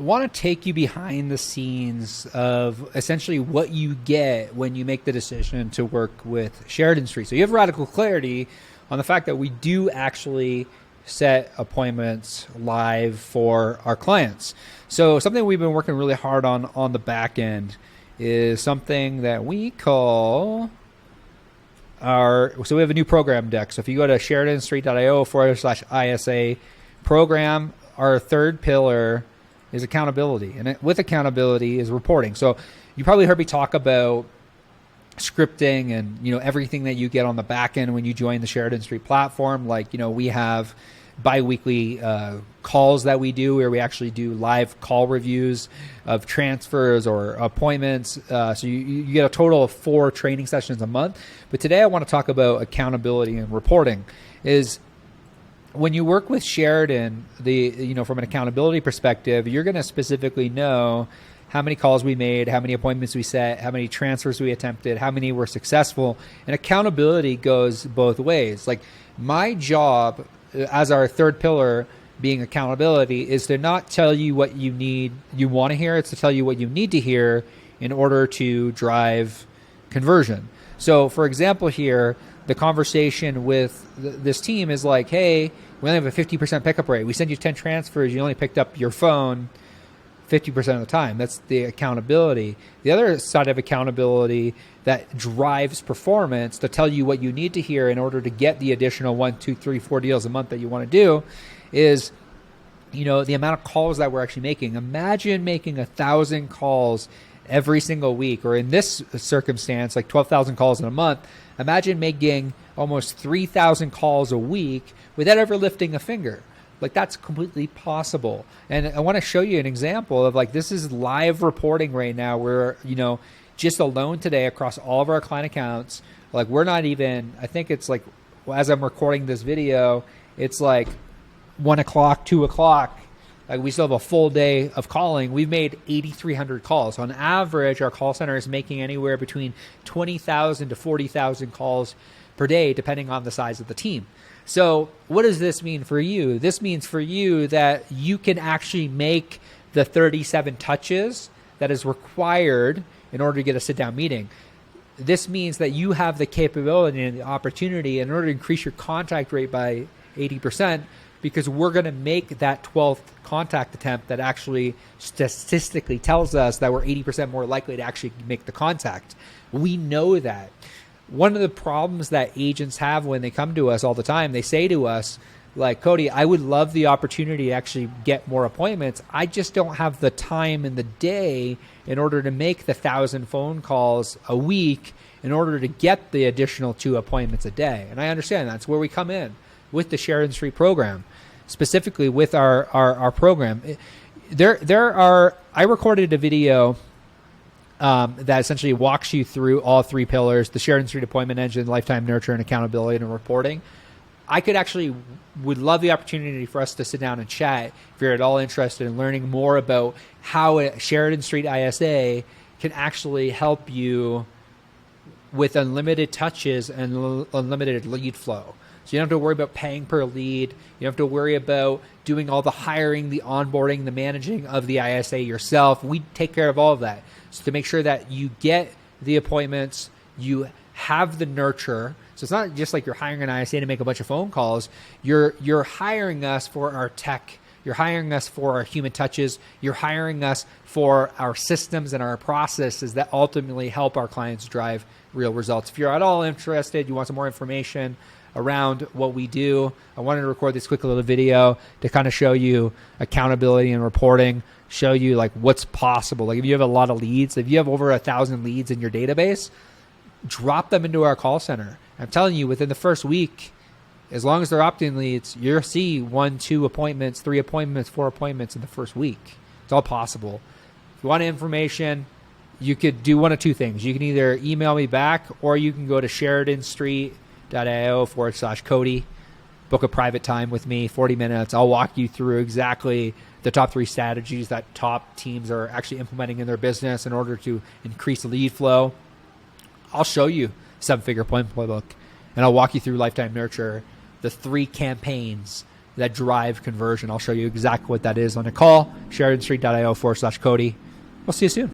want to take you behind the scenes of essentially what you get when you make the decision to work with Sheridan Street. So you have radical clarity on the fact that we do actually set appointments live for our clients. So something we've been working really hard on the back end is something that we call so we have a new program deck. So if you go to sheridanstreet.io/ISA program, our third pillar is accountability. And with accountability is reporting. So you probably heard me talk about scripting and, everything that you get on the back end when you join the Sheridan Street platform. Like, we have bi-weekly calls that we do where we actually do live call reviews of transfers or appointments. So you get a total of 4 training sessions a month. But today I want to talk about accountability and reporting. Is when you work with Sheridan, from an accountability perspective, you're going to specifically know how many calls we made, how many appointments we set, how many transfers we attempted, how many were successful. And accountability goes both ways. Like, my job as our third pillar being accountability is to not tell you what you want to hear. It's to tell you what you need to hear in order to drive conversion. So for example here, the conversation with this team is like, hey, we only have a 50% pickup rate. We send you 10 transfers. You only picked up your phone 50% of the time. That's the accountability. The other side of accountability that drives performance to tell you what you need to hear in order to get the additional 1, 2, 3, 4 deals a month that you want to do is, the amount of calls that we're actually making. Imagine making 1,000 calls every single week, or in this circumstance, like 12,000 calls in a month. Imagine making almost 3,000 calls a week without ever lifting a finger. Like, that's completely possible. And I want to show you an example of, like, this is live reporting right now where, just alone today across all of our client accounts, like, we're not even, I think it's like, as I'm recording this video, it's like 1 o'clock, 2 o'clock. Like, we still have a full day of calling. We've made 8,300 calls. On average, our call center is making anywhere between 20,000 to 40,000 calls per day, depending on the size of the team. So what does this mean for you? This means for you that you can actually make the 37 touches that is required in order to get a sit-down meeting. This means that you have the capability and the opportunity in order to increase your contact rate by 80%, because we're going to make that 12th contact attempt that actually statistically tells us that we're 80% more likely to actually make the contact. We know that. One of the problems that agents have when they come to us all the time, they say to us, like, Cody, I would love the opportunity to actually get more appointments. I just don't have the time in the day in order to make the 1,000 phone calls a week in order to get the additional 2 appointments a day. And I understand that's where we come in with the Sheridan Street program, specifically with our program. I recorded a video that essentially walks you through all 3 pillars: the Sheridan Street appointment engine, lifetime nurture, and accountability and reporting. I would love the opportunity for us to sit down and chat if you're at all interested in learning more about how a Sheridan Street ISA can actually help you with unlimited touches and unlimited lead flow. So you don't have to worry about paying per lead. You don't have to worry about doing all the hiring, the onboarding, the managing of the ISA yourself. We take care of all of that. So to make sure that you get the appointments, you have the nurture. So it's not just like you're hiring an ISA to make a bunch of phone calls. You're hiring us for our tech. You're hiring us for our human touches. You're hiring us for our systems and our processes that ultimately help our clients drive real results. If you're at all interested, you want some more information around what we do, I wanted to record this quick little video to kind of show you accountability and reporting, show you like what's possible. Like if you have a lot of leads, if you have over 1,000 leads in your database, drop them into our call center. I'm telling you, within the first week, as long as they're opt-in leads, you'll see 1, 2 appointments, 3 appointments, 4 appointments in the first week. It's all possible. If you want information, you could do one of 2 things. You can either email me back, or you can go to sheridanstreet.io/Cody, book a private time with me, 40 minutes. I'll walk you through exactly the top 3 strategies that top teams are actually implementing in their business in order to increase lead flow. I'll show you 7-figure appointment playbook, and I'll walk you through lifetime nurture, the 3 campaigns that drive conversion. I'll show you exactly what that is on a call, sheridanstreet.io/Cody. We'll see you soon.